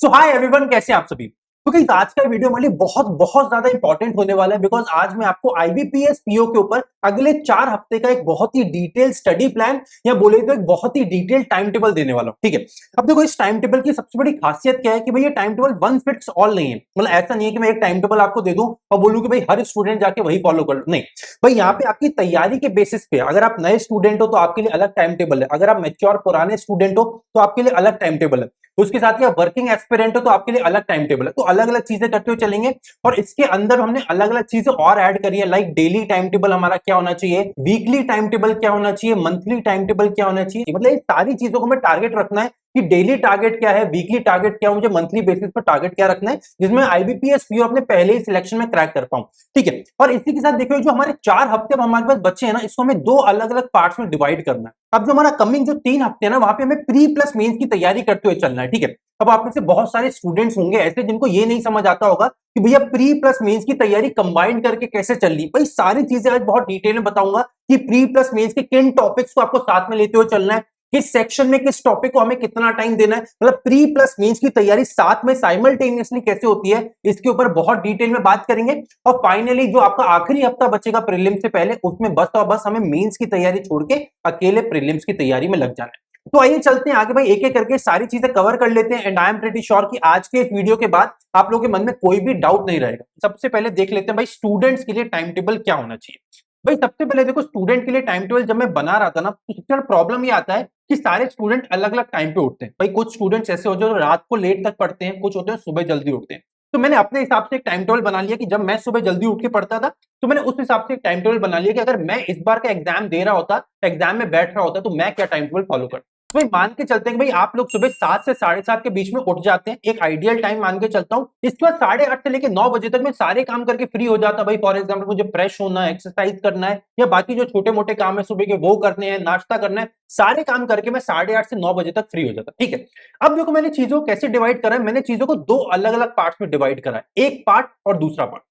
सो hi everyone, कैसे हैं आप सभी। क्योंकि आज का वीडियो हमारे लिए बहुत बहुत ज्यादा इंपॉर्टेंट होने वाला है बिकॉज आज मैं आपको आईबीपीएस पीओ के ऊपर अगले 4 हफ्ते का एक बहुत ही डिटेल स्टडी प्लान या बोले तो एक बहुत ही डिटेल टाइम टेबल देने वाला हूं। ठीक है, अब देखो इस टाइम टेबल की सबसे बड़ी खासियत क्या है कि भाई ये time table one fits all नहीं है। मतलब ऐसा नहीं है कि मैं एक टाइम टेबल आपको दे दूं और बोलूं कि भाई हर स्टूडेंट जाके वही फॉलो कर लो, नहीं भाई। यहाँ पे आपकी तैयारी के बेसिस पे अगर आप नए स्टूडेंट हो तो आपके लिए अलग टाइम टेबल है, अगर आप मेच्योर पुराने स्टूडेंट हो तो आपके लिए अलग टाइम टेबल है, उसके साथ ही आप वर्किंग एस्पिरेंट हो तो आपके लिए अलग टाइम टेबल है। तो अलग अलग चीजें करते हुए चलेंगे और इसके अंदर हमने अलग अलग चीजें और ऐड करी है। लाइक डेली टाइम टेबल हमारा क्या होना चाहिए, वीकली टाइम टेबल क्या होना चाहिए, मंथली टाइम टेबल क्या होना चाहिए। मतलब ये सारी चीजों को हमें टारगेट रखना है कि डेली टारगेट क्या है, वीकली टारगेट क्या है, मुझे मंथली बेसिस पर टारगेट क्या रखना है जिसमें आईबीपीएस पीओ अपने पहले ही सिलेक्शन में क्रैक कर पाऊं। ठीक है, और इसी के साथ देखो जो हमारे 4 हफ्ते अब हमारे पास बच्चे हैं ना, इसको हमें 2 अलग अलग पार्ट्स में डिवाइड करना है। अब जो हमारा कमिंग जो 3 हफ्ते है ना, वहां पे हमें प्री प्लस मेंस की तैयारी करते हुए चलना है। ठीक है, अब आप में से बहुत सारे स्टूडेंट्स होंगे ऐसे जिनको ये नहीं समझ आता होगा कि भैया प्री प्लस मेंस की तैयारी कंबाइन करके कैसे चल रही। भाई सारी चीजें आज बहुत डिटेल में बताऊंगा कि प्री प्लस मेंस के किन टॉपिक्स को आपको साथ में लेते हुए चलना है, किस सेक्शन में किस टॉपिक को हमें कितना टाइम देना है। मतलब प्री प्लस मेंस की तैयारी साथ में साइमल्टेनियसली कैसे होती है, इसके ऊपर बहुत डिटेल में बात करेंगे। और फाइनली जो आपका आखिरी हफ्ता बचेगा प्रीलिम्स से पहले, उसमें बस और बस हमें मेंस की तैयारी छोड़ के अकेले प्रीलिम्स की तैयारी में लग जाना है। तो आइए चलते हैं आगे भाई, एक एक करके सारी चीजें कवर कर लेते हैं। And I am pretty sure कि आज के इस वीडियो के बाद आप लोगों के मन में कोई भी डाउट नहीं रहेगा। सबसे पहले देख लेते हैं भाई स्टूडेंट्स के लिए टाइम टेबल क्या होना चाहिए। भाई सबसे पहले देखो स्टूडेंट के लिए टाइम टेबल जब मैं बना रहा था ना, तो सबसे बड़ा प्रॉब्लम ये आता है कि सारे स्टूडेंट अलग अलग टाइम पे उठते हैं। भाई कुछ स्टूडेंट्स ऐसे होते हैं जो रात को लेट तक पढ़ते हैं, कुछ होते हैं सुबह जल्दी उठते हैं। तो मैंने अपने हिसाब से एक टाइम टेबल बना लिया कि जब मैं सुबह जल्दी उठ के पढ़ता था तो मैंने उस हिसाब से एक टाइम टेबल बना लिया कि अगर मैं इस बार का एग्जाम दे रहा होता, एग्जाम में बैठ रहा होता, तो मैं क्या टाइम टेबल फॉलो करता। तो भाई मान के चलते हैं कि भाई आप लोग सुबह 7 से 7:30 के बीच में उठ जाते हैं, एक आइडियल टाइम मान के चलता हूं। इसके बाद 8:30 से लेकर 9 बजे तक मैं सारे काम करके फ्री हो जाता। भाई फॉर एग्जाम्पल मुझे फ्रेश होना है, एक्सरसाइज करना है, या बाकी जो छोटे मोटे काम है सुबह के वो करने हैं, नाश्ता करना है, सारे काम करके मैं 8:30 से 9 बजे तक फ्री हो जाता। ठीक है, अब देखो मैंने चीजों को कैसे डिवाइड करा है। मैंने चीजों को 2 अलग अलग पार्ट्स में डिवाइड करा है, एक पार्ट और दूसरा पार्ट।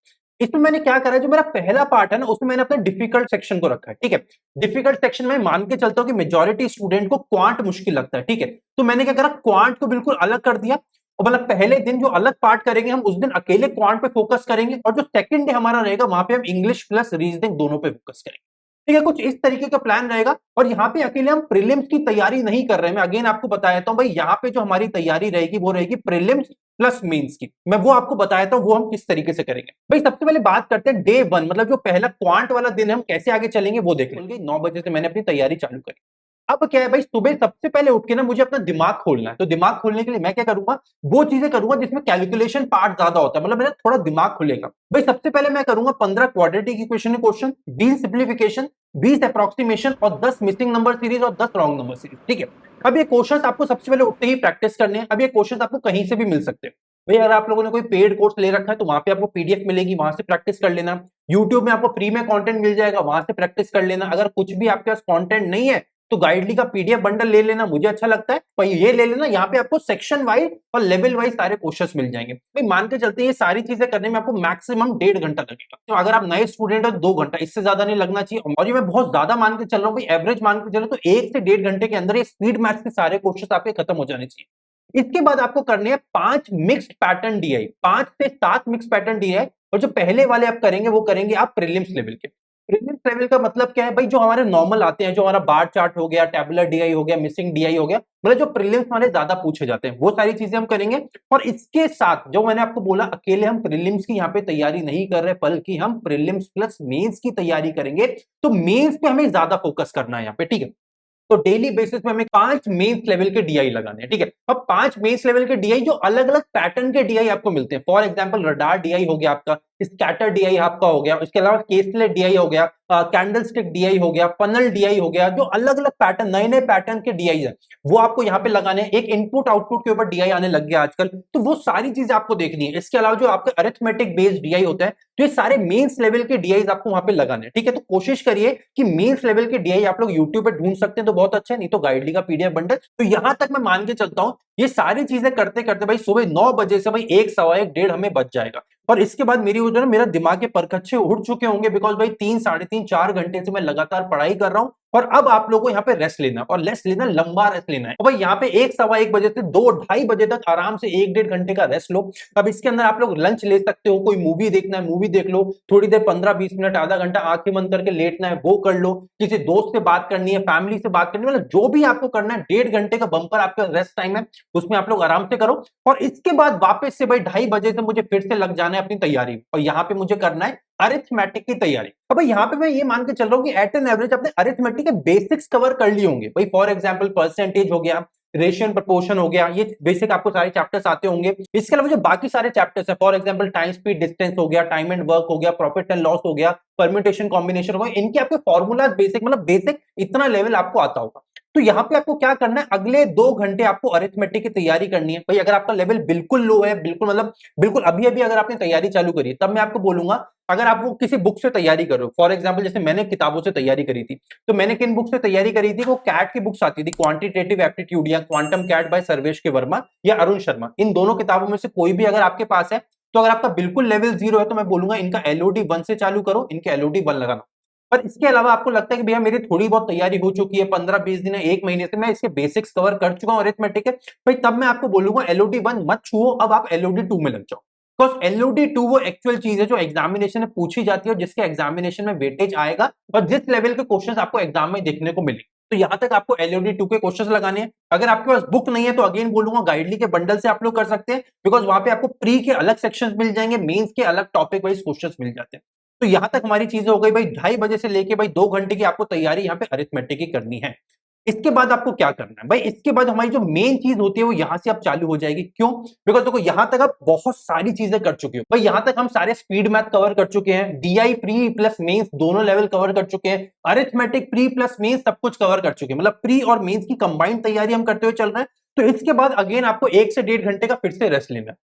इसमें मैंने क्या करा है, जो मेरा पहला पार्ट है ना, उसमें मैंने अपना डिफिकल्ट सेक्शन को रखा है। ठीक है, डिफिकल्ट सेक्शन में मान के चलता हूं कि मेजॉरिटी स्टूडेंट को क्वांट मुश्किल लगता है। ठीक है, तो मैंने क्या करा, क्वांट को बिल्कुल अलग कर दिया। और मतलब पहले दिन जो अलग पार्ट करेंगे हम, उस दिन अकेले क्वांट पे फोकस करेंगे, और जो सेकंड डे हमारा रहेगा वहां पे हम इंग्लिश प्लस रीजनिंग दोनों पे फोकस करेंगे। ठीक है, कुछ इस तरीके का प्लान रहेगा। और यहाँ पे अकेले हम प्रीलिम्स की तैयारी नहीं कर रहे हैं। मैं अगेन आपको बता देता हूं भाई, यहाँ पे जो हमारी तैयारी रहेगी वो रहेगी प्रीलिम्स प्लस मेंस की। मैं वो आपको बताया था वो हम किस तरीके से करेंगे। भाई सबसे पहले बात करते हैं डे 1, मतलब जो पहला क्वांट वाला दिन है, हम कैसे आगे चलेंगे वो देख लेंगे। 9 बजे से मैंने अपनी तैयारी चालू करी। अब क्या है भाई, सुबह सबसे पहले उठ के ना मुझे अपना दिमाग खोलना है। तो दिमाग खोलने के लिए मैं क्या करूंगा, वो चीजें करूंगा जिसमें कैलकुलेशन पार्ट ज्यादा होता है, मतलब मेरा थोड़ा दिमाग खुलेगा। भाई सबसे पहले मैं करूंगा 15 क्वाड्रेटिक इक्वेशन के क्वेश्चन, 20 सिंप्लीफिकेशन, 20 अप्रोक्सीमेशन और 10 मिसिंग नंबर सीरीज और 10 रॉन्ग नंबर सीरीज। ठीक है, अब ये क्वेश्चंस आपको सबसे पहले उठते ही प्रैक्टिस करने हैं। अब ये क्वेश्चंस आपको कहीं से भी मिल सकते हैं। भाई अगर आप लोगों ने कोई पेड कोर्स ले रखा है तो वहां पे आपको पीडीएफ मिलेगी, वहां से प्रैक्टिस कर लेना। यूट्यूब में आपको फ्री में कंटेंट मिल जाएगा, वहां से प्रैक्टिस कर लेना। अगर कुछ भी आपके पास कंटेंट नहीं है तो गाइडली का पीडीएफ बंडल ले लेना, मुझे अच्छा लगता है, पर ये ले लेना। यहाँ पे आपको सेक्शन वाइज और लेवल वाइज सारे क्वेश्चंस मिल जाएंगे। भाई मान के चलते हैं ये सारी चीजें करने में आपको मैक्सिमम 1.5 घंटा लगेगा। तो अगर आप नए स्टूडेंट हो 2 घंटा, इससे ज्यादा नहीं लगना चाहिए। और ये मैं बहुत ज्यादा मान के चल रहा हूँ भाई, एवरेज मान के चलो तो 1 से 1.5 घंटे के अंदर ये स्पीड मैथ्स के सारे क्वेश्चन आपके खत्म हो जाने चाहिए। इसके बाद आपको करने हैं 5 मिक्स्ड पैटर्न डीआई, 5 से 7 मिक्स पैटर्न डीआई। और जो पहले वाले आप करेंगे वो करेंगे आप प्रीलिम्स लेवल के। प्रीलिम्स लेवल का मतलब क्या है भाई, जो हमारे नॉर्मल आते हैं, जो हमारा बार चार्ट हो गया, टेबुलर डीआई हो गया, मिसिंग डीआई हो गया, मतलब जो प्रीलिम्स हमारे ज्यादा पूछे जाते हैं वो सारी चीजें हम करेंगे। और इसके साथ जो मैंने आपको बोला, अकेले हम प्रीलिम्स की यहाँ पे तैयारी नहीं कर रहे, बल्कि हम प्रीलिम्स प्लस मेंस की तैयारी करेंगे। तो मेंस पे हमें ज्यादा फोकस करना है यहाँ पे। ठीक है, तो डेली बेसिस पे हमें 5 मेंस लेवल के डीआई लगाने हैं। ठीक है, अब 5 मेंस लेवल के डीआई जो अलग अलग पैटर्न के डीआई आपको मिलते हैं। फॉर एग्जांपल रडार डीआई हो गया आपका, स्कैटर डीआई आपका हो गया, इसके अलावा केसलेट डीआई हो गया, कैंडलस्टिक डीआई हो गया, फनल डीआई हो गया। जो अलग अलग पैटर्न, नए नए पैटर्न के डीआई है वो आपको यहाँ पे लगाने हैं। एक इनपुट आउटपुट के ऊपर डीआई आने लग गया आजकल, तो वो सारी चीजें आपको देखनी है। इसके अलावा जो आपके अरिथमेटिक बेस्ड डीआई होता है, तो ये सारे मेंस लेवल के डीआई आपको वहां पे लगाने हैं। ठीक है, तो कोशिश करिए कि मेंस लेवल के डीआई आप लोग यूट्यूब पे ढूंढ सकते हैं तो बहुत अच्छा है, नहीं तो गाइडली का पीडीएफ बंडल। तो यहां तक मैं मान के चलता हूं ये सारी चीजें करते करते भाई सुबह 9 बजे से भाई 1, सवा 1, 1:30 हमें बच जाएगा। और इसके बाद मेरी वो जो ना, मेरा दिमाग के परखच्चे उड़ चुके होंगे, बिकॉज भाई 3, साढ़े 3, 4 घंटे से मैं लगातार पढ़ाई कर रहा हूं और अब आप लोगों को यहाँ पे रेस्ट लेना और रेस्ट लेना, लंबा रेस्ट लेना है। तो भाई यहाँ पे 1 सवा 1 बजे से 2 ढाई बजे तक आराम से 1 डेढ़ घंटे का रेस्ट लो। अब इसके अंदर आप लोग लंच ले सकते हो, कोई मूवी देखना है मूवी देख लो, थोड़ी देर 15-20 मिनट आधा घंटा आंखें बंद करके लेटना है वो कर लो, किसी दोस्त से बात करनी है, फैमिली से बात करनी है, मतलब जो भी आपको करना है 1.5 घंटे का बंपर आपका रेस्ट टाइम है, उसमें आप लोग आराम से करो। और इसके बाद वापस से भाई 2:30 बजे से मुझे फिर से लग जाना है अपनी तैयारी, और यहाँ पे मुझे करना है अरिथमेटिक की तैयारी। अब भाई यहाँ पे मैं ये मान के चल रहा हूँ कि एट एन एवरेज अपने अरिथमेटिक के बेसिक्स कवर कर लिए होंगे भाई। फॉर एग्जांपल परसेंटेज हो गया, रेशियो प्रपोर्शन हो गया, ये बेसिक आपको सारे चैप्टर्स आते होंगे। इसके अलावा जो बाकी सारे चैप्टर्स है, for example time speed distance हो गया, टाइम एंड वर्क हो गया, प्रॉफिट एंड लॉस हो गया, परम्यूटेशन कॉम्बिनेशन हो गया, इनके आपके फॉर्मूलाज बेसिक, मतलब बेसिक इतना लेवल आपको आता होगा। तो यहाँ पे आपको क्या करना है, अगले 2 घंटे आपको अरिथमेटिक की तैयारी करनी है भाई। अगर आपका लेवल बिल्कुल लो है, बिल्कुल मतलब बिल्कुल अभी अभी अगर आपने तैयारी चालू करी है, तब मैं आपको बोलूंगा अगर आप वो किसी बुक से तैयारी करो, फॉर एग्जांपल जैसे मैंने किताबों से तैयारी करी थी, तो मैंने किन बुक से तैयारी करी थी, वो कैट की बुक्स आती थी, क्वांटिटेटिव एप्टीट्यूड या क्वांटम कैट बाय सर्वेश के वर्मा या अरुण शर्मा, इन दोनों किताबों में से कोई भी अगर आपके पास है, तो अगर आपका बिल्कुल लेवल 0 है तो मैं बोलूंगा इनका एलओडी 1 से चालू करो, इनके एलओडी 1 लगाना। पर इसके अलावा आपको लगता है कि भैया मेरी थोड़ी बहुत तैयारी हो चुकी है, 15-20 दिन है, 1 महीने से मैं इसके बेसिक्स कवर कर चुका हूं अरिथमेटिक है भाई, तब मैं आपको बोलूंगा एलओडी 1 मत छुओ, अब आप एलओडी 2 में लग जाओ। बिकॉज एलओडी 2 वो एक्चुअल चीज है जो एग्जामिनेशन में पूछी जाती है और जिसके एग्जामिनेशन में वेटेज आएगा और जिस लेवल के क्वेश्चन आपको एग्जाम में देखने को मिले। तो यहां तक आपको एलओडी 2 के क्वेश्चंस लगाने हैं। अगर आपके पास बुक नहीं है तो अगेन बोलूंगा गाइडली के बंडल से आप लोग कर सकते हैं, बिकॉज वहां पे आपको प्री के अलग सेक्शंस मिल जाएंगे, मेंस के अलग टॉपिक वाइज क्वेश्चंस मिल जाते हैं। तो यहां तक हमारी चीजें हो गई भाई, 2:30 बजे से लेके भाई 2 घंटे की आपको तैयारी यहाँ पे अरिथमेटिक की करनी है। इसके बाद आपको क्या करना है भाई, इसके बाद हमारी जो मेन चीज होती है वो यहां से अब चालू हो जाएगी। क्यों? बिकॉज देखो यहां तक आप बहुत सारी चीजें कर चुके हो भाई, यहां तक हम सारे स्पीड मैथ कवर कर चुके हैं, डीआई प्री प्लस मेंस दोनों लेवल कवर कर चुके हैं, अरिथमेटिक प्री प्लस मेंस सब कुछ कवर कर चुके हैं, मतलब प्री और मेंस की कंबाइंड तैयारी हम करते हुए चल रहे हैं। तो इसके बाद अगेन आपको 1 से 1.5 घंटे का फिर से रेस्ट लेना है।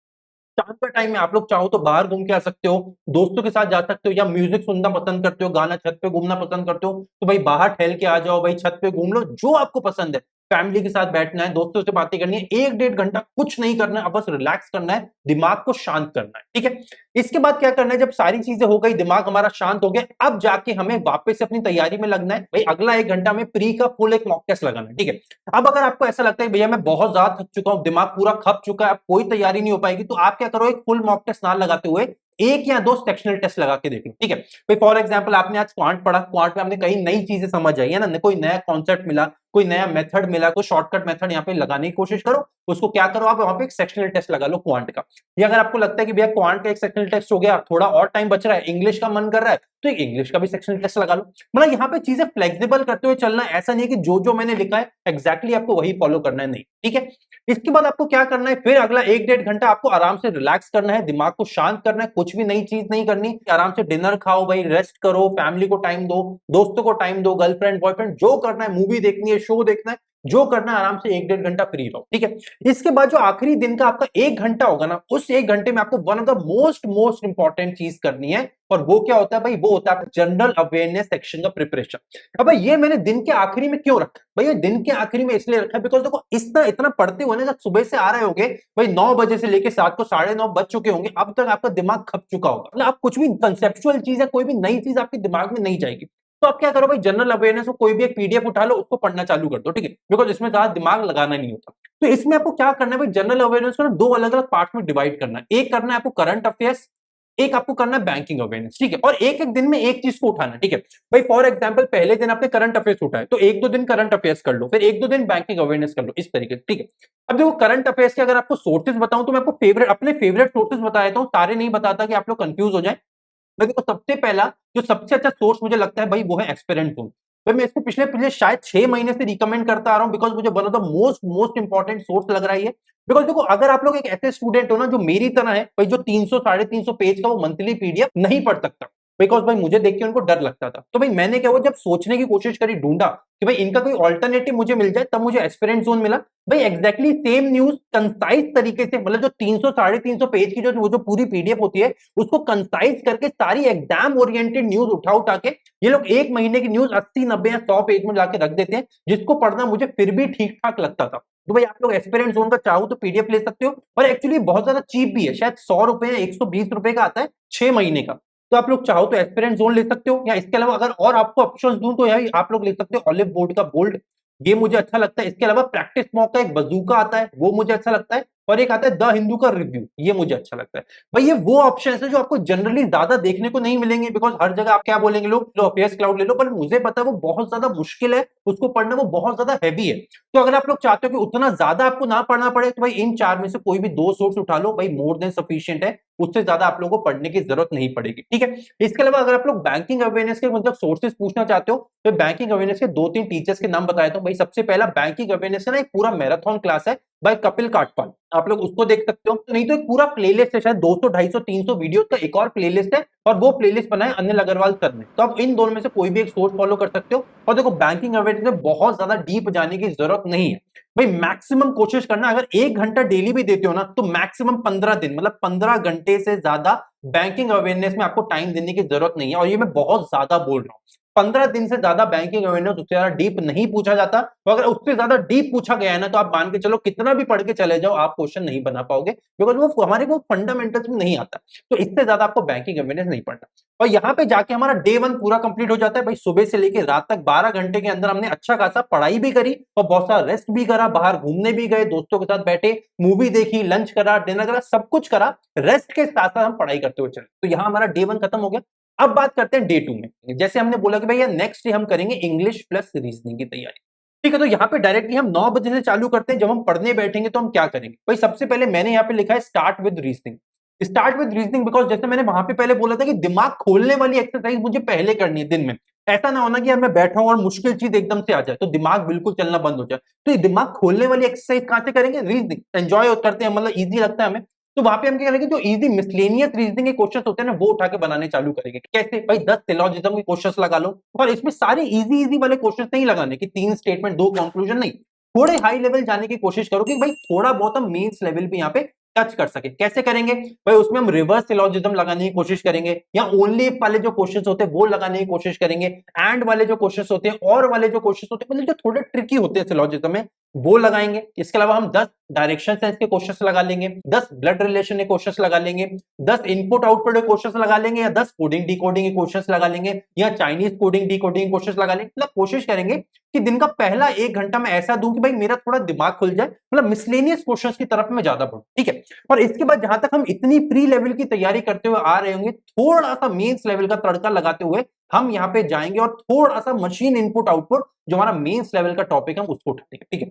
शाम का टाइम में आप लोग चाहो तो बाहर घूम के आ सकते हो, दोस्तों के साथ जा सकते हो, या म्यूजिक सुनना पसंद करते हो, गाना छत पे घूमना पसंद करते हो, तो भाई बाहर टहल के आ जाओ भाई, छत पे घूम लो, जो आपको पसंद है। फैमिली के साथ बैठना है, दोस्तों से बातें करनी है, 1 डेढ़ घंटा कुछ नहीं करना है, अब बस रिलैक्स करना है, दिमाग को शांत करना है, ठीक है। इसके बाद क्या करना है, जब सारी चीजें हो गई, दिमाग हमारा शांत हो गया, अब जाके हमें वापस से अपनी तैयारी में लगना है भाई। अगला 1 घंटा में प्री का फुल एक मॉक टेस्ट लगाना है, ठीक है। अब अगर आपको ऐसा लगता है भैया मैं बहुत ज्यादा थक चुका हूं, दिमाग पूरा खप चुका है, अब कोई तैयारी नहीं हो पाएगी, तो आप क्या करो, एक फुल मॉक टेस्ट ना लगाते हुए 1 या 2 सेक्शनल टेस्ट लगा के देख लो, ठीक है भाई। फॉर एग्जांपल आपने आज क्वांट पढ़ा, क्वांट में आपने कई नई चीजें समझ आई है ना, कोई नया कॉन्सेप्ट मिला, कोई नया मेथड मिला, कोई शॉर्टकट मेथड यहाँ पे लगाने की कोशिश करो, उसको क्या करो आप वहां पे एक सेक्शनल टेस्ट लगा लो क्वांट का। या अगर आपको लगता है कि भैया क्वांट का एक सेक्शनल टेस्ट हो गया, थोड़ा और टाइम बच रहा है, इंग्लिश का मन कर रहा है, तो एक इंग्लिश का भी सेक्शनल टेस्ट लगा लो। मतलब यहाँ पे चीजें फ्लेक्सिबल करते हुए चलना, ऐसा नहीं है कि जो जो मैंने लिखा है एग्जैक्टली आपको वही फॉलो करना है, नहीं, ठीक है। इसके बाद आपको क्या करना है, फिर अगला 1 डेढ़ घंटा आपको आराम से रिलैक्स करना है, दिमाग को शांत करना है, कुछ भी नई चीज नहीं करनी, आराम से डिनर खाओ भाई, रेस्ट करो, फैमिली को टाइम दो, दोस्तों को टाइम दो, गर्लफ्रेंड बॉयफ्रेंड जो करना है, मूवी देखनी है, शो देखना है, जो करना है, आराम से 1 डेढ़ घंटा फ्री रहो, ठीक है। इसके बाद जो आखिरी दिन का आपका 1 घंटा होगा ना, उस 1 घंटे में आपको one of the most most important चीज करनी है, और वो क्या होता है भाई, वो होता है जनरल अवेयरनेस सेक्शन का प्रिपरेशन। अब भाई ये मैंने दिन के आखिरी में क्यों रखा भाई, ये दिन के आखिरी में इसलिए रखा है बिकॉज देखो इतना इतना पढ़ते हुए ना, जब सुबह से आ रहे होगे भाई 9 बजे से लेके 7 को 9:30 बज चुके होंगे, अब तक आपका दिमाग खप चुका होगा, मतलब आप कुछ भी कंसेप्चुअल चीज है, कोई भी नई चीज आपके दिमाग में नहीं जाएगी। तो आप क्या करो भाई, जनरल अवेयरनेस को कोई भी एक पीडीएफ उठा लो, उसको पढ़ना चालू कर दो, ठीक है, बिकॉज इसमें ज्यादा दिमाग लगाना नहीं होता। तो इसमें आपको क्या करना है भाई, जनरल अवेयरनेस को 2 अलग अलग पार्ट में डिवाइड करना है, एक करना है आपको करंट अफेयर्स, एक आपको करना है बैंकिंग अवेयरनेस, ठीक है। और एक एक दिन में एक चीज को उठाना, ठीक है भाई। फॉर एग्जांपल पहले दिन आपने करंट अफेयर्स उठाए, तो 1-2 दिन करंट अफेयर्स कर लो, फिर 1-2 दिन बैंकिंग अवेयरनेस कर लो, इस तरीके से, ठीक है। अब देखो करंट अफेयर्स के अगर आपको सोर्सेज बताऊं, तो मैं आपको अपने फेवरेट सोर्सेज बता देता हूं, सारे नहीं बताता कि आप लोग कंफ्यूज हो जाए। मैं देखो सबसे पहला जो सबसे अच्छा सोर्स मुझे लगता है भाई, वो है एक्सपेरेंट टूल। भाई मैं इसको पिछले पिछले शायद 6 महीने से रिकमेंड करता आ रहा हूं, बिकॉज मुझे one of the most most important source लग रहा है ये। बिकॉज देखो अगर आप लोग एक ऐसे स्टूडेंट हो ना जो मेरी तरह है भाई, जो 300 350 पेज का वो मंथली पीडीएफ नहीं पढ़ सकता, बिकॉज भाई मुझे देख के उनको डर लगता था, तो भाई मैंने क्या हुआ, जब सोचने की कोशिश करी, ढूंढा कि भाई इनका कोई ऑल्टरनेटिव मुझे मिल जाए, तब मुझे एस्पिरेंट जोन मिला। भाई एग्जैक्टली सेम न्यूज कंसाइज तरीके से, मतलब जो 300 350 पेज की जो पूरी पीडीएफ होती है, उसको कंसाइज करके सारी एग्जाम ओरिएंटेड न्यूज उठा उठा के ये लोग 1 महीने की न्यूज 80 90 या 100 पेज में लाके रख देते हैं, जिसको पढ़ना मुझे फिर भी ठीक ठाक लगता था। तो भाई आप लोग एस्पिरेंट जोन का चाहो तो पीडीएफ ले सकते हो, और एक्चुअली बहुत ज्यादा चीप भी है, शायद 100 रुपए या 120 रुपए का आता है 6 महीने का। तो आप लोग चाहो तो एस्पिरेंट जोन ले सकते हो, या इसके अलावा अगर और आपको ऑप्शन दूं तो यार आप लोग ले सकते हो ऑलिव बोर्ड का बोल्ड, ये मुझे अच्छा लगता है। इसके अलावा प्रैक्टिस मॉक का एक बजूका आता है, वो मुझे अच्छा लगता है। और एक आता है द हिंदू का रिव्यू, ये मुझे अच्छा लगता है। भाई ये वो ऑप्शन है जो आपको जनरली ज्यादा देखने को नहीं मिलेंगे, बिकॉज हर जगह आप क्या बोलेंगे लोग, लो अफेयर्स क्लाउड ले लो, पर मुझे पता है वो बहुत ज्यादा मुश्किल है, उसको पढ़ना वो बहुत ज्यादा हैवी है। तो अगर आप लोग चाहते हो कि उतना ज्यादा आपको ना पढ़ना पड़े, तो भाई इन चार में से कोई भी दो सोर्स उठा लो, भाई मोर देन सफिशिएंट है, उससे ज्यादा आप लोगों को पढ़ने की जरूरत नहीं पड़ेगी, ठीक है। इसके अलावा अगर आप लोग बैंकिंग अवेयरनेस के मतलब सोर्सेज पूछना चाहते हो, तो बैंकिंग अवेयरनेस के दो तीन टीचर्स के नाम बताए, तो भाई सबसे पहला बैंकिंग अवेयरनेस है ना, एक पूरा मैराथन क्लास है बाय कपिल काटपाल, आप लोग उसको देख सकते हो। नहीं तो एक पूरा प्लेलिस्ट है, शायद 200 250 300 वीडियोस का एक और प्लेलिस्ट है, और वो प्लेलिस्ट बना है अनिल अग्रवाल सर ने। तो आप इन दोनों में से कोई भी एक सोर्स फॉलो कर सकते हो। और देखो बैंकिंग अवेयरनेस में बहुत ज्यादा डीप जाने की जरूरत नहीं है भाई, मैक्सिमम कोशिश करना, अगर 1 घंटा डेली भी देते हो ना, तो मैक्सिमम 15 दिन, मतलब 15 घंटे से ज्यादा बैंकिंग अवेयरनेस में आपको टाइम देने की जरूरत नहीं है। और ये मैं बहुत ज्यादा बोल रहा हूँ, 15 दिन से ज्यादा बैंकिंग अवेयरनेस उससे ज्यादा डीप नहीं पूछा जाता। तो अगर उससे ज्यादा डीप पूछा गया है ना, तो आप मान के चलो कितना भी पढ़ के चले जाओ, आप क्वेश्चन नहीं बना पाओगे, बिकॉज वो हमारे को फंडामेंटल्स में नहीं आता। तो इससे ज्यादा आपको बैंकिंग अवेयरनेस नहीं पढ़ना। और यहाँ पे जाके हमारा डे 1 पूरा कंप्लीट हो जाता है भाई, सुबह से लेकर रात तक 12 घंटे के अंदर हमने अच्छा खासा पढ़ाई भी करी, और बहुत सारा रेस्ट भी करा, बाहर घूमने भी गए, दोस्तों के साथ बैठे, मूवी देखी, लंच करा, डिनर करा, सब कुछ करा, रेस्ट के साथ साथ हम पढ़ाई करते हुए चले। तो यहाँ हमारा डे 1 खत्म हो गया। अब बात करते हैं डे 2 में। जैसे हमने बोला कि भैया नेक्स्ट डे हम करेंगे इंग्लिश प्लस रीजनिंग की तैयारी, ठीक है। तो यहाँ पे डायरेक्टली हम 9 बजे से चालू करते हैं। जब हम पढ़ने बैठेंगे तो हम क्या करेंगे भाई, सबसे पहले मैंने यहाँ पे लिखा है start with reasoning. Start with reasoning because जैसे मैंने वहां पे पहले बोला था कि दिमाग खोलने वाली एक्सरसाइज मुझे पहले करनी है दिन में। ऐसा ना होना कि यार मैं बैठा हूं और मुश्किल चीज एकदम से आ जाए तो दिमाग बिल्कुल चलना बंद हो जाए। तो ये दिमाग खोलने वाली एक्सरसाइज कहां से करेंगे, रीजनिंग एंजॉय करते हैं, मतलब इजी लगता है हमें। तो वहां पे हम क्या करेंगे, जो इजी मिसलेनियस रीजनिंग के क्वेश्चंस होते हैं ना, वो उठा के बनाने चालू करेंगे। कैसे भाई, 10 सिलोजिज्म के क्वेश्चंस लगा लो, और इसमें सारे इजी इजी वाले क्वेश्चंस नहीं लगाने कि 3 स्टेटमेंट 2 कंक्लूजन, नहीं, थोड़े हाई लेवल जाने की कोशिश करो कि भाई थोड़ा बहुत हम मेंस लेवल पे यहाँ पे टच कर सके। कैसे करेंगे भाई, उसमें हम रिवर्स सिलोजिज्म लगाने की कोशिश करेंगे, या ओनली इफ वाले जो क्वेश्चंस होते हैं वो लगाने की कोशिश करेंगे, एंड वाले जो क्वेश्चंस होते हैं और वाले जो क्वेश्चंस होते हैं, मतलब जो थोड़े ट्रिकी होते हैं सिलोजिज्म में, वो लगाएंगे। इसके अलावा हम 10 डायरेक्शन सेंस के क्वेश्चंस लगा लेंगे, 10 ब्लड रिलेशन के क्वेश्चंस लगा लेंगे, 10 इनपुट आउटपुट के क्वेश्चंस लगा लेंगे, या 10 कोडिंग डिकोडिंग के क्वेश्चंस लगा लेंगे, या चाइनीज कोडिंग डिकोडिंग क्वेश्चंस लगा लेंगे। मतलब कोशिश करेंगे कि दिन का पहला 1 घंटा मैं ऐसा दूं कि भाई मेरा थोड़ा दिमाग खुल जाए, मतलब मिसलेनियस क्वेश्चंस की तरफ मैं ज्यादा बढ़ूं, ठीक है। और इसके बाद जहां तक हम इतनी प्री लेवल की तैयारी करते हुए आ रहे होंगे, थोड़ा सा मेंस लेवल का तड़का लगाते हुए हम यहाँ पे जाएंगे, और थोड़ा सा मशीन इनपुट आउटपुट जो हमारा मेंस लेवल का टॉपिक है हम उसको उठाएंगे, ठीक है।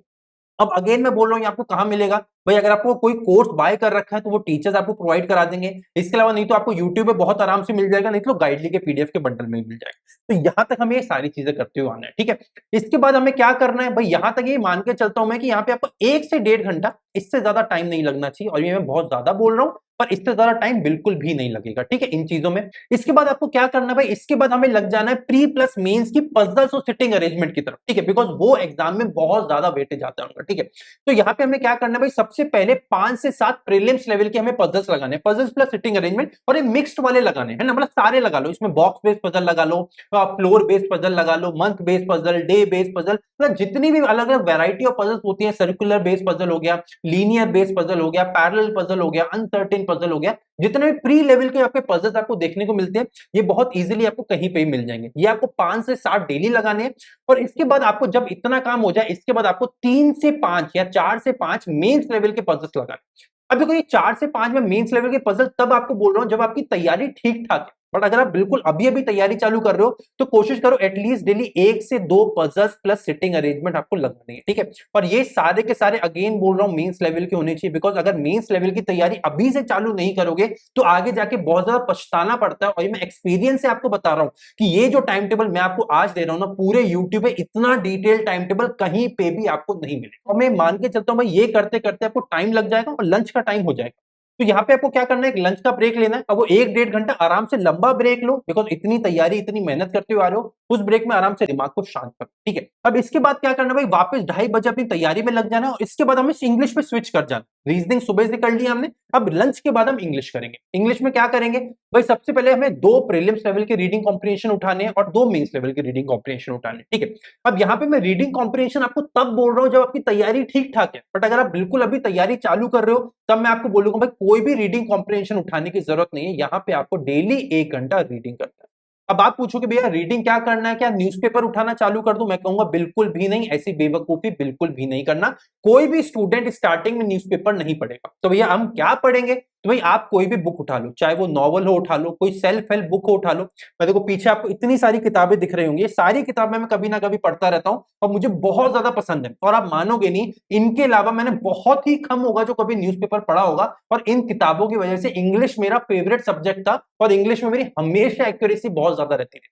अब अगेन मैं बोल रहा हूँ, आपको कहां मिलेगा भाई, अगर आपको कोई कोर्स बाय कर रखा है तो वो टीचर्स आपको प्रोवाइड करा देंगे। इसके अलावा नहीं तो आपको यूट्यूब पे बहुत आराम से मिल जाएगा, नहीं तो गाइडली के पीडीएफ के बंडल में मिल जाएगा। तो यहां तक हमें ये सारी चीजें करते हुए आना है, ठीक है। इसके बाद हमें क्या करना है भाई, यहां तक ये मान के चलता हूं मैं कि यहाँ पे आपको 1 से 1.5 घंटा, इससे ज्यादा टाइम नहीं लगना चाहिए। और ये मैं बहुत ज्यादा बोल रहा हूँ, पर इससे ज्यादा टाइम बिल्कुल भी नहीं लगेगा, ठीक है, इन चीजों में। इसके बाद आपको क्या करना है भाई, इसके बाद हमें लग जाना है प्री प्लस मेंस की पजल्स और सिटिंग अरेंजमेंट की तरफ, ठीक है, बिकॉज वो एग्जाम में बहुत ज्यादा वेटेज आता है उनका, ठीक है। तो यहाँ पे हमें क्या करना है भाई, सबसे पहले 5 से 7 प्रीलिम्स लेवल के हमें पजल्स लगाने हैं, पजल्स प्लस सिटिंग अरेंजमेंट, और ये मिक्स्ड वाले लगाने हैं ना, मतलब सारे लगा लो, इसमें बॉक्स बेस्ड पजल लगा लो, फ्लोर बेस्ड पजल लगा लो, month based puzzle, day based puzzle, मतलब जितनी भी अलग अलग वैरायटी ऑफ पजल्स होती है, सर्कुलर बेस्ड पजल हो गया, लीनियर बेस्ड पजल हो गया, पैरेलल पजल हो गया, अनसर्टेन पजल हो गया, जितने भी प्री लेवल के आपके पजल्स आपको देखने को मिलते हैं, ये बहुत इजीली आपको कहीं पे मिल जाएंगे। ये आपको 5 से 7 डेली लगाने हैं। और इसके बाद आपको जब इतना काम हो जाए, इसके बाद आपको 3 से 5 या 4 से 5 मेंस लेवल के पजल्स लगाने। अब देखो ये 4 से 5 में मेंस लेवल के पजल तब आपको बोल रहा हूं जब आपकी तैयारी ठीक ठाक है। बट अगर आप बिल्कुल अभी अभी तैयारी चालू कर रहे हो, तो कोशिश करो एटलीस्ट डेली 1 से 2 पजल्स प्लस सिटिंग अरेंजमेंट आपको लगानी है, ठीक है। और ये सारे के सारे अगेन बोल रहा हूं मेंस लेवल के होने चाहिए, बिकॉज अगर मेंस लेवल की तैयारी अभी से चालू नहीं करोगे तो आगे जाके बहुत ज्यादा पछताना पड़ता है। और ये मैं एक्सपीरियंस से आपको बता रहा हूं कि ये जो टाइम टेबल मैं आपको आज दे रहा हूं ना, पूरे यूट्यूब पे इतना डिटेल टाइम टेबल कहीं पे भी आपको नहीं मिलेगा। और मैं मान के चलता हूं भाई, ये करते करते आपको टाइम लग जाएगा और लंच का टाइम हो जाएगा। तो यहाँ पे आपको क्या करना है, एक लंच का ब्रेक लेना है। अब वो 1 1.5 घंटा आराम से लंबा ब्रेक लो, बिकॉज इतनी तैयारी इतनी मेहनत करते हुए आ रहे हो, उस ब्रेक में आराम से दिमाग को शांत करो, ठीक है। अब इसके बाद क्या करना है भाई, वापस 2:30 बजे अपनी तैयारी में लग जाना है, और इसके बाद हमें इंग्लिश पे स्विच कर जाना। रीजनिंग सुबह से कर लिया हमने, अब लंच के बाद हम इंग्लिश करेंगे। इंग्लिश में क्या करेंगे भाई, सबसे पहले हमें 2 प्रीलिम्स लेवल के रीडिंग कॉम्प्रिहेंशन उठाने हैं और 2 मेंस लेवल के रीडिंग कॉम्प्रिहेंशन उठाने हैं, ठीक है। अब यहाँ पे मैं रीडिंग कॉम्प्रिहेंशन आपको तब बोल रहा हूँ जब आपकी तैयारी ठीक ठाक है, बट अगर आप बिल्कुल अभी तैयारी चालू कर रहे हो तब मैं आपको बोलूंगा भाई कोई भी रीडिंग कॉम्प्रिहेंशन उठाने की जरूरत नहीं है, यहाँ पे आपको डेली 1 घंटा रीडिंग करना है। अब आप पूछोगे भैया रीडिंग क्या करना है, क्या न्यूज़पेपर उठाना चालू कर दूं? मैं कहूंगा बिल्कुल भी नहीं, ऐसी बेवकूफी बिल्कुल भी नहीं करना। कोई भी स्टूडेंट स्टार्टिंग में न्यूज़पेपर नहीं पढ़ेगा। तो भैया हम क्या पढ़ेंगे? तो भाई आप कोई भी बुक उठा लो, चाहे वो नॉवल हो उठा लो, कोई सेल्फ हेल्प बुक हो उठा लो। मैं देखो पीछे आपको इतनी सारी किताबें दिख रही होंगी, ये सारी किताबें मैं कभी ना कभी पढ़ता रहता हूं और मुझे बहुत ज्यादा पसंद है। और आप मानोगे नहीं, इनके अलावा मैंने बहुत ही कम होगा जो कभी न्यूज़पेपर पढ़ा होगा, और इन किताबों की वजह से इंग्लिश मेरा फेवरेट सब्जेक्ट था और इंग्लिश में मेरी हमेशा एक्यूरेसी बहुत ज्यादा रहती थी।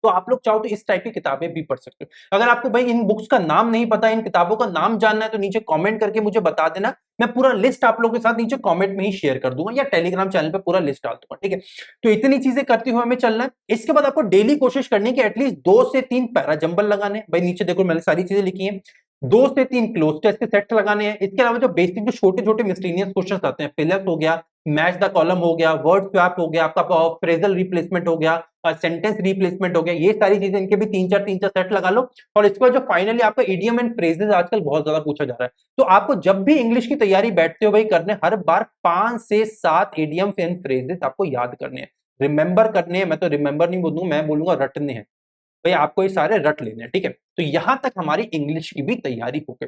तो आप लोग चाहो तो इस टाइप की किताबें भी पढ़ सकते हो। अगर आपको भाई इन बुक्स का नाम नहीं पता, इन किताबों का नाम जानना है, तो नीचे कमेंट करके मुझे बता देना। मैं पूरा लिस्ट आप लोगों के साथ नीचे कमेंट में ही शेयर कर दूंगा या टेलीग्राम चैनल पे पूरा लिस्ट डाल दूंगा, ठीक है। तो इतनी चीजें करते हुए हमें चलना है। इसके बाद आपको डेली कोशिश करनी है कि एटलीस्ट 2 से 3 पैरा जंबल लगाने। भाई नीचे देखो मैंने सारी चीजें लिखी हैं। 2 से 3 क्लोज टेस्ट के सेट्स लगाने हैं। इसके अलावा जो बेसिक जो छोटे छोटे मिसलेनियस क्वेश्चन आते हैं, फिलअप हो गया, मैच द कॉलम हो गया, वर्ड स्वैप हो गया, आपका फ्रेजल रिप्लेसमेंट हो गया, सेंटेंस रिप्लेसमेंट हो गया, ये सारी चीजें इनके भी 3-4 सेट लगा लो। और इसके बाद जो फाइनली आपका इडियम एंड फ्रेजेस आजकल बहुत ज्यादा पूछा जा रहा है, तो आपको जब भी इंग्लिश की तैयारी बैठते हो भाई करने, हर बार 5 से 7 इडियम एंड फ्रेजेस आपको याद करने हैं, रिमेंबर करने हैं। मैं तो रिमेंबर नहीं बोलूंगा, मैं बोलूंगा रटने हैं। भाई आपको ये सारे रट लेने हैं, ठीक है। तो यहां तक हमारी इंग्लिश की भी तैयारी हो गई।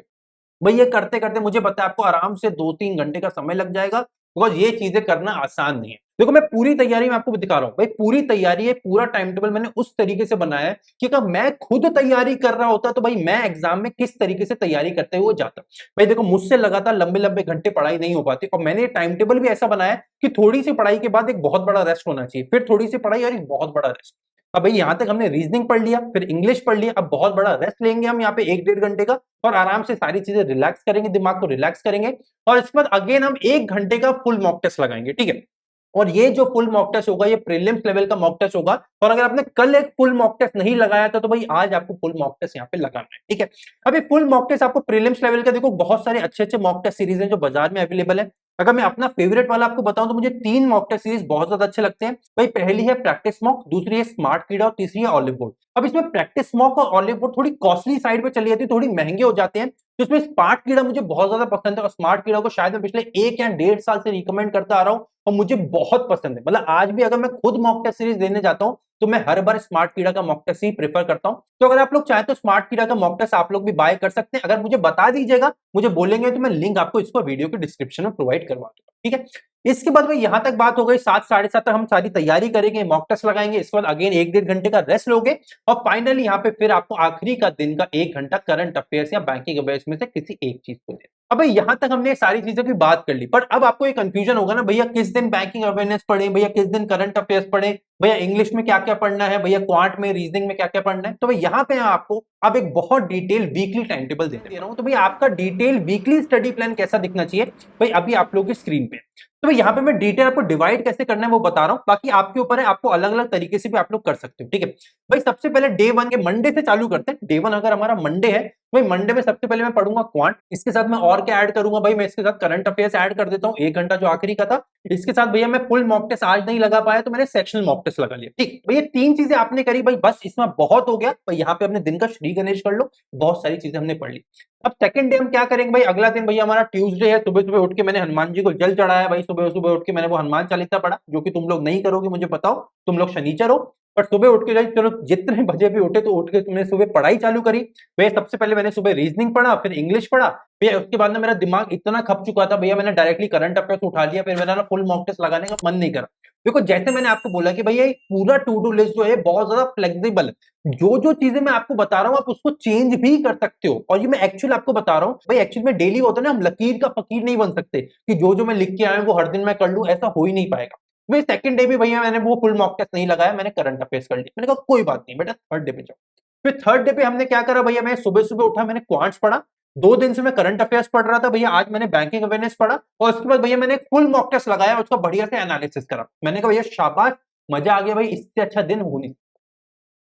भाई ये करते करते मुझे पता है आपको आराम से 2-3 घंटे का समय लग जाएगा, बिकॉज ये चीजें करना आसान नहीं है। देखो मैं पूरी तैयारी में आपको दिखा रहा हूं, भाई पूरी तैयारी है, पूरा टाइम टेबल मैंने उस तरीके से बनाया है कि अगर मैं खुद तैयारी कर रहा होता तो भाई मैं एग्जाम में किस तरीके से तैयारी करते हुए जाता। भाई देखो मुझसे लगातार लंबे लंबे घंटे पढ़ाई नहीं हो पाती, और मैंने टाइम टेबल भी ऐसा बनाया कि थोड़ी सी पढ़ाई के बाद एक बहुत बड़ा रेस्ट होना चाहिए, फिर थोड़ी सी पढ़ाई और एक बहुत बड़ा रेस्ट। अब भाई यहां तक हमने रीजनिंग पढ़ लिया, फिर इंग्लिश पढ़ लिया, अब बहुत बड़ा रेस्ट लेंगे हम यहाँ पे 1-1.5 घंटे का, और आराम से सारी चीजें रिलैक्स करेंगे, दिमाग को रिलैक्स करेंगे। और इसके बाद अगेन हम 1 घंटे का फुल मॉक टेस्ट लगाएंगे, ठीक है। और ये जो फुल मॉक टेस्ट होगा ये प्रीलिम्स लेवल का मॉक टेस्ट होगा, और अगर आपने कल एक फुल मॉक टेस्ट नहीं लगाया था तो भाई आज आपको फुल मॉक टेस्ट यहाँ पे लगाना है, ठीक है। अभी फुल मॉक टेस्ट आपको प्रीलिम्स लेवल का देखो बहुत सारे अच्छे अच्छे मॉक टेस्ट सीरीज हैं जो बाजार में अवेलेबल है। अगर मैं अपना फेवरेट वाला आपको बताऊं तो मुझे 3 मॉक टेस्ट सीरीज बहुत ज्यादा अच्छे लगते हैं। भाई पहली है प्रैक्टिस मॉक, दूसरी है स्मार्ट कीड़ा और तीसरी है ऑलिव बोर्ड। अब इसमें प्रैक्टिस मॉक और ऑलिव बोर्ड थोड़ी कॉस्टली साइड पे चली जाती है, थोड़ी महंगे हो जाते हैं। तो इसमें स्मार्ट कीड़ा मुझे बहुत ज्यादा पसंद है, और स्मार्ट कीड़ा को शायद मैं पिछले 1 या 1.5 साल से रिकमेंड करता आ रहा हूं और मुझे बहुत पसंद है। मतलब आज भी अगर मैं खुद मॉक टेस्ट सीरीज देने जाता हूं तो मैं हर बार स्मार्ट कीड़ा का मॉक टेस्ट ही प्रेफर करता हूं। तो अगर आप लोग चाहें तो स्मार्ट कीड़ा का मॉक टेस्ट आप लोग भी बाय कर सकते हैं। अगर मुझे बता दीजिएगा, मुझे बोलेंगे, तो मैं लिंक आपको इसको वीडियो के डिस्क्रिप्शन में प्रोवाइड करवा दूंगा, ठीक है। इसके बाद भाई यहां तक बात हो गई, 7-7:30 तक हम सारी तैयारी करेंगे, मॉक टेस्ट लगाएंगे, इसके बाद अगेन 1-1.5 घंटे का रेस्ट लोगे, और फाइनली यहाँ पे फिर आपको आखिरी का दिन का 1 घंटा करंट अफेयर्स या बैंकिंग अफेयर्स में से किसी एक चीज को देना। अब भाई यहां तक हमने सारी चीजों की बात कर ली, पर अब आपको एक कंफ्यूजन होगा ना, भैया किस दिन बैंकिंग अवेयरनेस पढ़े, भैया किस दिन करंट अफेयर्स पढ़े, भैया इंग्लिश में क्या क्या पढ़ना है, भैया क्वांट में रीजनिंग में क्या क्या पढ़ना है। तो भाई यहाँ पे आपको अब एक बहुत डिटेल वीकली टाइम टेबल दे रहा हूं। तो भाई आपका डिटेल वीकली स्टडी प्लान कैसा दिखना चाहिए, भाई अभी आप लोगों की स्क्रीन पे। तो भाई यहाँ पे मैं डिटेल आपको डिवाइड कैसे करना है वो बता रहा हूँ, बाकी आपके ऊपर है, आपको अलग अलग तरीके से भी आप लोग कर सकते हो, ठीक है। भाई सबसे पहले डे 1 के मंडे से चालू करते हैं। डे 1 अगर हमारा मंडे है, भाई मंडे में सबसे पहले मैं पढ़ूंगा क्वांट, इसके साथ मैं और क्या ऐड करूंगा भाई, मैं इसके साथ करंट अफेयर्स ऐड कर देता हूँ 1 घंटा जो आखिरी का था। इसके साथ भैया मैं फुल मॉक टेस्ट आज नहीं लगा पाया तो मैंने सेक्शनल मॉक टेस्ट लगा लिया, ठीक। भैया 3 चीजें आपने करी भाई, बस इसमें बहुत हो गया भाई। यहाँ पे अपने दिन का श्री गणेश कर लो, बहुत सारी चीजें हमने पढ़ ली। अब सेकंड डे हम क्या करेंगे भाई, अगला दिन भैया हमारा ट्यूसडे है। सुबह सुबह उठ के मैंने हनुमान जी को जल चढ़ाया भाई, सुबह सुबह उठ के मैंने वो हनुमान चालीसा पढ़ा, जो कि तुम लोग नहीं करोगे मुझे बताओ, तुम लोग शनिचर हो। पर सुबह उठ के चलो जितने बजे भी उठे तो उठ के तुमने सुबह पढ़ाई चालू करी। भैया सबसे पहले मैंने सुबह रीजनिंग पढ़ा, फिर इंग्लिश पढ़ा। भैया उसके बाद ना मेरा दिमाग इतना खप चुका था भैया, मैंने डायरेक्टली करंट अफेयर्स उठा लिया, फिर मेरा ना फुल मॉक टेस्ट लगाने का मन नहीं करा। देखो जैसे मैंने आपको बोला कि भैया पूरा टू डू लिस्ट जो है बहुत ज्यादा फ्लेक्सिबल है, जो जो चीजें मैं आपको बता रहा हूं आप उसको चेंज भी कर सकते हो। और ये मैं एक्चुअल आपको बता रहा हूं भाई, एक्चुअल में डेली होता है ना, हम लकीर का फकीर नहीं बन सकते कि जो जो मैं लिख के आया हूं वो हर दिन मैं कर लूं, ऐसा हो ही नहीं पाएगा। भाई सेकंड डे भी भैया मैंने वो फुल मॉक टेस्ट नहीं लगाया, मैंने करंट अफेयर्स कर लिया। मैंने कहा कोई बात नहीं बेटा, थर्ड डे पे जाओ। फिर थर्ड डे पे हमने क्या करा भैया, मैं सुबह सुबह उठा, मैंने क्वांट्स पढ़ा। 2 दिन से मैं करंट अफेयर्स पढ़ रहा था भैया, आज मैंने बैंकिंग अवेयरनेस पढ़ा, और उसके बाद भैया मैंने एक फुल मॉक टेस्ट लगाया, उसका बढ़िया से एनालिसिस करा। मैंने कहा भैया शाबाश, मजा आ गया भाई, इससे अच्छा दिन हो नहीं।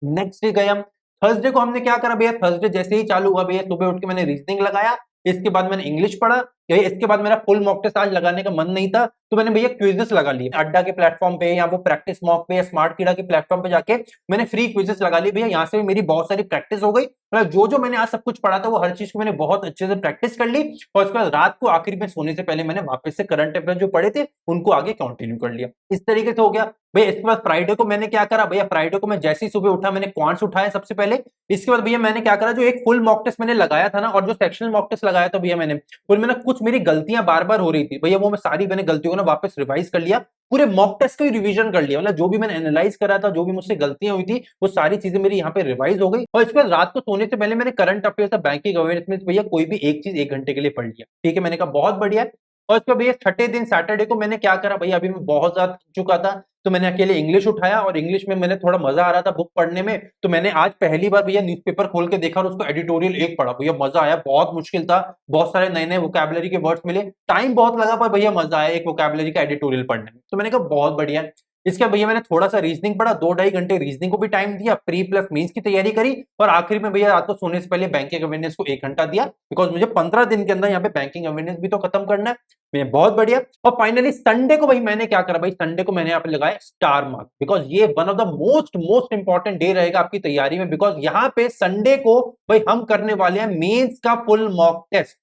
नेक्स्ट डे गए हम, थर्सडे को हमने क्या करा भैया, थर्सडे जैसे ही चालू हुआ भैया, सुबह उठ के मैंने रीजनिंग लगाया, इसके बाद मैंने इंग्लिश पढ़ा, कि इसके बाद मेरा फुल मॉक टेस्ट आज लगाने का मन नहीं था, तो मैंने भैया क्विजेस लगा लिए अड्डा के प्लेटफॉर्म पे या वो प्रैक्टिस मॉक पे या स्मार्ट कीड़ा के प्लेटफॉर्म पे जाके मैंने फ्री क्विजेस लगा लिए भैया। यहाँ से भी मेरी बहुत सारी प्रैक्टिस हो गई, मतलब जो जो मैंने आज सब कुछ पढ़ा था वो हर चीज को मैंने बहुत अच्छे से प्रैक्टिस कर ली, और उसके बाद रात को आखिरी में सोने से पहले मैंने वापस से करंट अफेयर जो पढ़े थे उनको आगे कंटिन्यू कर लिया। इस तरीके से हो गया भैया। इसके बाद फ्राइडे को मैंने क्या करा भैया, फ्राइडे को मैं जैसे ही सुबह उठा मैंने क्वांट्स उठाया सबसे पहले। इसके बाद भैया मैंने क्या करा, जो एक फुल मॉक टेस्ट मैंने लगाया था ना और जो सेक्शनल मॉक टेस्ट लगाया था भैया मैंने, उनमें ना कुछ मेरी गलतियां बार बार हो रही थी भैया, वो मैं सारी मैंने गलतियों को ना वापस रिवाइज कर लिया, पूरे मॉक टेस्ट का ही रिवीजन कर लिया, मतलब जो भी मैंने एनालाइज करा था, जो भी मुझसे गलतियां हुई थी वो सारी चीजें मेरी यहाँ पे रिवाइज हो गई। और इसके बाद रात को सोने से पहले मैंने करंट अफेयर्स बैंकिंग अवेयरनेस में भैया कोई भी एक चीज 1 घंटे के लिए पढ़ लिया। ठीक है, मैंने कहा बहुत बढ़िया है। और इसके बाद भैया छठे दिन सैटरडे को मैंने क्या करा भैया, अभी मैं बहुत ज्यादा थक चुका था, तो मैंने अकेले इंग्लिश उठाया और इंग्लिश में मैंने थोड़ा मजा आ रहा था बुक पढ़ने में, तो मैंने आज पहली बार भैया न्यूज़पेपर खोल के देखा और उसको एडिटोरियल एक पढ़ा भैया, मजा आया, बहुत मुश्किल था, बहुत सारे नए नए वोकैबुलरी के वर्ड्स मिले, टाइम बहुत लगा पर भैया मजा आया एक वोकैबुलरी का एडिटोरियल पढ़ने में, तो मैंने कहा बहुत बढ़िया है। इसके बाद भैया मैंने थोड़ा सा रीजनिंग पढ़ा, 2 ढाई घंटे रीजनिंग को भी टाइम दिया, प्री प्लस मेंस की तैयारी करी, और आखिर में भैया रात को सोने से पहले बैंकिंग अवेयरनेस को 1 घंटा दिया, बिकॉज मुझे 15 दिन के अंदर यहाँ पे बैंकिंग अवेयरनेस भी तो खत्म करना है। मैं बहुत बढ़िया। और फाइनली संडे को भाई मैंने क्या करा भाई, संडे को मैंने यहाँ पे लगाया स्टार मार्क, बिकॉज ये one of the most most important day रहेगा आपकी तैयारी में, बिकॉज यहाँ पे संडे को भाई हम करने वाले हैं मेंस का फुल मॉक टेस्ट।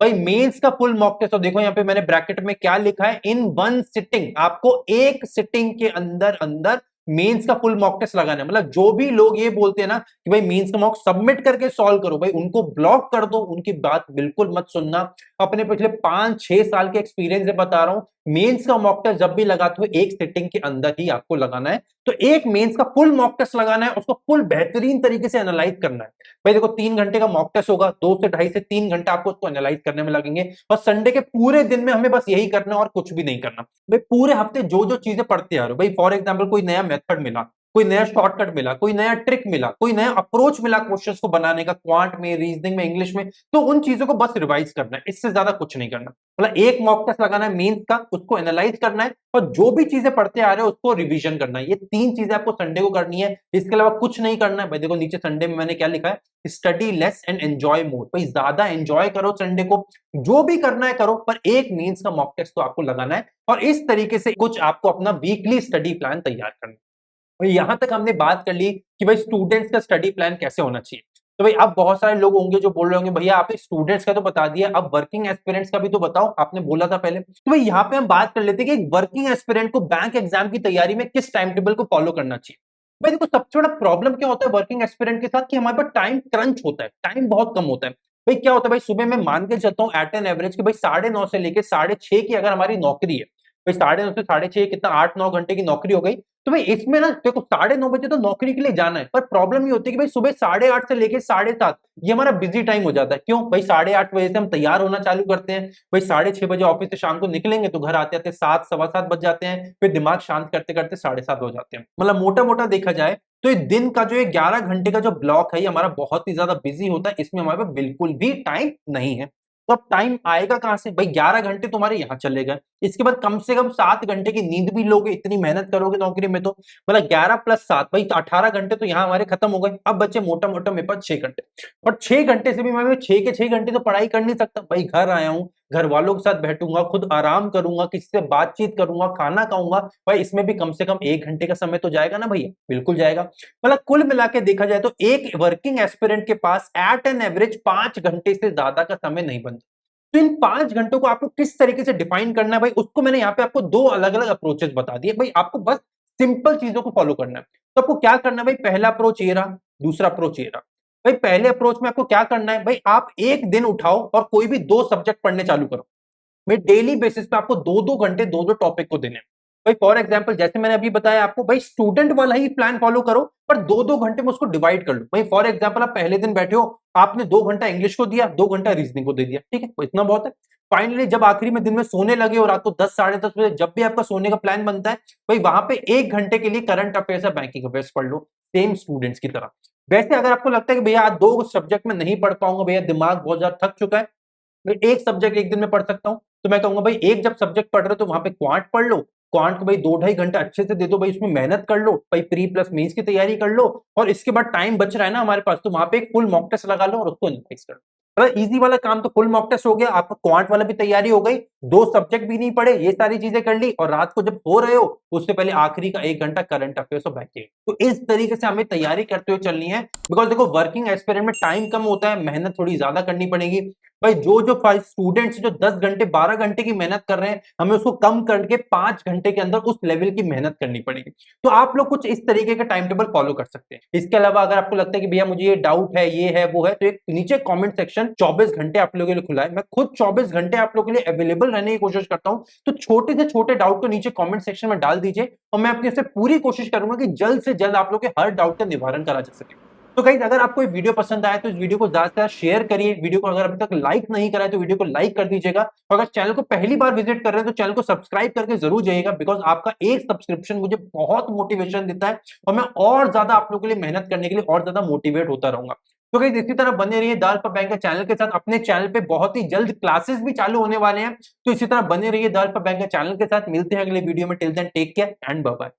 भाई मेंस का फुल मॉक टेस्ट, तो देखो यहाँ पे मैंने ब्रैकेट में क्या लिखा है, इन वन सिटिंग, आपको एक सिटिंग के अंदर अंदर मेंस का फुल मॉक टेस्ट लगाना है। मतलब जो भी लोग ये बोलते हैं ना कि भाई मेंस का मॉक सबमिट करके सॉल्व करो, भाई उनको ब्लॉक कर दो, उनकी बात बिल्कुल मत सुनना। अपने पिछले 5-6 साल के एक्सपीरियंस से बता रहा हूं, मेंस का मॉक टेस्ट जब भी लगाते हो एक सिटिंग के अंदर ही आपको लगाना है। तो एक मेंस का फुल मॉक टेस्ट लगाना है, उसको फुल बेहतरीन तरीके से एनालाइज करना है। भाई देखो 3 घंटे का मॉक टेस्ट होगा, 2 से 2.5 से 3 घंटे आपको उसको एनालाइज करने में लगेंगे, और संडे के पूरे दिन में हमें बस यही करना है और कुछ भी नहीं करना। भाई पूरे हफ्ते जो जो चीजें पढ़ते आ रहे हो, भाई फॉर एग्जाम्पल कोई नया मेथड मिला, कोई नया शॉर्टकट मिला, कोई नया ट्रिक मिला, कोई नया अप्रोच मिला क्वेश्चंस को बनाने का, क्वांट में, रीजनिंग में, इंग्लिश में, तो उन चीजों को बस रिवाइज करना है, इससे ज्यादा कुछ नहीं करना। मतलब एक मॉक टेस्ट लगाना है मेंस का, उसको एनालाइज करना है, और जो भी चीजें पढ़ते आ रहे हो उसको रिवीजन करना है। ये 3 चीजें आपको संडे को करनी है, इसके अलावा कुछ नहीं करना है। भाई देखो नीचे संडे में मैंने क्या लिखा है, स्टडी लेस एंड एंजॉय मोर। भाई ज्यादा एंजॉय करो संडे को, जो भी करना है करो, पर एक मेंस का मॉक टेस्ट तो आपको लगाना है, और इस तरीके से कुछ आपको अपना वीकली स्टडी प्लान तैयार करना है। और यहां तक हमने बात कर ली कि भाई स्टूडेंट्स का स्टडी प्लान कैसे होना चाहिए। तो भाई अब बहुत सारे लोग होंगे जो बोल रहे होंगे भैया आप स्टूडेंट्स का तो बता दिया, अब वर्किंग एस्पिरेंट्स का भी तो बताओ, आपने बोला था पहले। तो भाई यहाँ पे हम बात कर लेते हैं कि वर्किंग एस्पिरेंट को बैंक एग्जाम की तैयारी में किस टाइम टेबल को फॉलो करना चाहिए। भाई देखो सबसे बड़ा प्रॉब्लम क्या होता है वर्किंग एस्पिरेंट के साथ, कि हमारे पास टाइम क्रंच होता है, टाइम बहुत कम होता है। भाई क्या होता है, भाई सुबह मैं मान के चलता हूँ एट एन एवरेज कि भाई 9:30 से लेकर 6:30 की अगर हमारी नौकरी है, भाई 9:30 से 6:30 कितना 8-9 घंटे की नौकरी हो गई। तो भाई इसमें ना देखो 9:30 बजे तो नौकरी के लिए जाना है, पर प्रॉब्लम ये होती है कि भाई सुबह 8:30 से लेके 7:30 ये हमारा बिजी टाइम हो जाता है। क्यों भाई 8:30 बजे से हम तैयार होना चालू करते हैं, भाई 6:30 बजे ऑफिस से शाम को निकलेंगे तो घर आते आते 7 7:15 बज जाते हैं, फिर दिमाग शांत करते करते 7:30 हो जाते हैं। मतलब मोटा मोटा देखा जाए तो ये दिन का जो 11 घंटे का जो ब्लॉक है ये हमारा बहुत ही ज्यादा बिजी होता है, इसमें हमारे पास बिल्कुल भी टाइम नहीं है। तो अब टाइम आएगा कहां से, भाई 11 घंटे तुम्हारे यहां चले गए, इसके बाद कम से कम 7 घंटे की नींद भी लोगे, इतनी मेहनत करोगे नौकरी में, तो मतलब 11 + 7 भाई 18 घंटे तो यहाँ हमारे खत्म हो गए। अब बच्चे मोटा मोटा मेरे पास 6 घंटे, और 6 घंटे से भी मैं 6 के 6 घंटे तो पढ़ाई कर नहीं सकता। भाई घर आया हूँ, घर वालों के साथ बैठूंगा, खुद आराम करूंगा, किसी से बातचीत करूंगा, खाना खाऊंगा, भाई इसमें भी कम से कम 1 घंटे का समय तो जाएगा ना भैया, बिल्कुल जाएगा। मतलब कुल मिला के देखा जाए तो एक वर्किंग एस्पिरेंट के पास एट एन एवरेज 5 घंटे से ज्यादा का समय नहीं बनता। तो इन 5 घंटों को आपको किस तरीके से डिफाइन करना है, भाई उसको मैंने यहाँ पे आपको 2 अलग अलग अप्रोचेस बता दिए। भाई आपको बस सिंपल चीजों को फॉलो करना है। तो आपको क्या करना है, भाई पहला अप्रोच ये रहा, दूसरा अप्रोच ये रहा। भाई पहले अप्रोच में आपको क्या करना है, भाई आप एक दिन उठाओ और कोई भी 2 सब्जेक्ट पढ़ने चालू करो। भाई डेली बेसिस पे आपको 2-2 घंटे 2-2 टॉपिक को देने हैं। भाई फॉर एग्जांपल जैसे मैंने अभी बताया आपको, भाई स्टूडेंट वाला ही प्लान फॉलो करो, पर 2-2 घंटे में उसको डिवाइड कर लो। भाई फॉर एग्जांपल आप पहले दिन बैठे हो, आपने 2 घंटा इंग्लिश को दिया, 2 घंटा रीजनिंग को दे दिया, ठीक है, तो इतना बहुत है। फाइनली जब आखिरी में दिन में सोने लगे और रात को 10-10:30 बजे जब भी आपका सोने का प्लान बनता है, भाई वहां पे 1 घंटे के लिए करंट अफेयर्स या बैंकिंग अफेयर्स पढ़ लो, सेम स्टूडेंट्स की तरह। वैसे अगर आपको लगता है कि भैया आज 2 सब्जेक्ट में नहीं पढ़ पाऊंगा, भैया दिमाग बहुत ज्यादा थक चुका है, मैं एक सब्जेक्ट एक दिन में पढ़ सकता हूं, तो मैं कहूंगा भाई एक जब सब्जेक्ट पढ़ रहे हो तो वहां पे क्वांट पढ़ लो, क्वांट को भाई 2-2.5 घंटा अच्छे से दे दो, भाई उसमें मेहनत कर लो, भाई प्री प्लस मेंस की तैयारी कर लो, और इसके बाद टाइम बच रहा है ना हमारे पास, तो वहां पे एक फुल मॉक टेस्ट लगा लो और उसको एनालाइज कर लो। मतलब इजी वाला काम तो फुल मॉक टेस्ट हो गया, आपका क्वांट वाला भी तैयारी हो गई, 2 सब्जेक्ट भी नहीं पढ़े, ये सारी चीजें कर ली, और रात को जब सो रहे हो उससे पहले आखिरी का 1 घंटा करंट अफेयर्स और बैठिए। तो इस तरीके से हमें तैयारी करते हुए चलनी है, बिकॉज देखो वर्किंग एस्पिरेंट में टाइम कम होता है, मेहनत थोड़ी ज्यादा करनी पड़ेगी। भाई जो जो स्टूडेंट्स जो 10 घंटे 12 घंटे की मेहनत कर रहे हैं, हमें उसको कम करके 5 घंटे के अंदर उस लेवल की मेहनत करनी पड़ेगी। तो आप लोग कुछ इस तरीके का टाइम टेबल फॉलो कर सकते हैं। इसके अलावा अगर आपको लगता है कि भैया मुझे ये डाउट है, ये है, वो है, तो एक नीचे कमेंट सेक्शन 24 घंटे आप लोगों के लिए खुला है। मैं खुद 24 घंटे आप लोगों के लिए अवेलेबल रहने की कोशिश करता हूं। तो छोटे से छोटे डाउट को नीचे कमेंट सेक्शन में डाल दीजिए, और मैं अपनी से पूरी कोशिश करूंगा कि जल्द से जल्द आप लोग के हर डाउट का निवारण करा जा सके। तो गाइस अगर आपको ये वीडियो पसंद आया तो इस वीडियो को ज्यादा से ज्यादा शेयर करिए। वीडियो को अगर अभी तक लाइक नहीं करा है तो वीडियो को लाइक कर दीजिएगा, और अगर चैनल को पहली बार विजिट कर रहे हैं तो चैनल को सब्सक्राइब करके जरूर जाइएगा, बिकॉज आपका एक सब्सक्रिप्शन मुझे बहुत मोटिवेशन देता है, और मैं और ज्यादा आप लोगों के लिए मेहनत करने के लिए और ज्यादा मोटिवेट होता रहूंगा। तो गाइस इसी तरह बने रहिए द अल्फा बैंक चैनल के साथ। अपने चैनल पे बहुत ही जल्द क्लासेस भी चालू होने वाले हैं, तो इसी तरह बने रहिए द अल्फा बैंक चैनल के साथ। मिलते हैं अगले वीडियो में, till then take care and bye bye.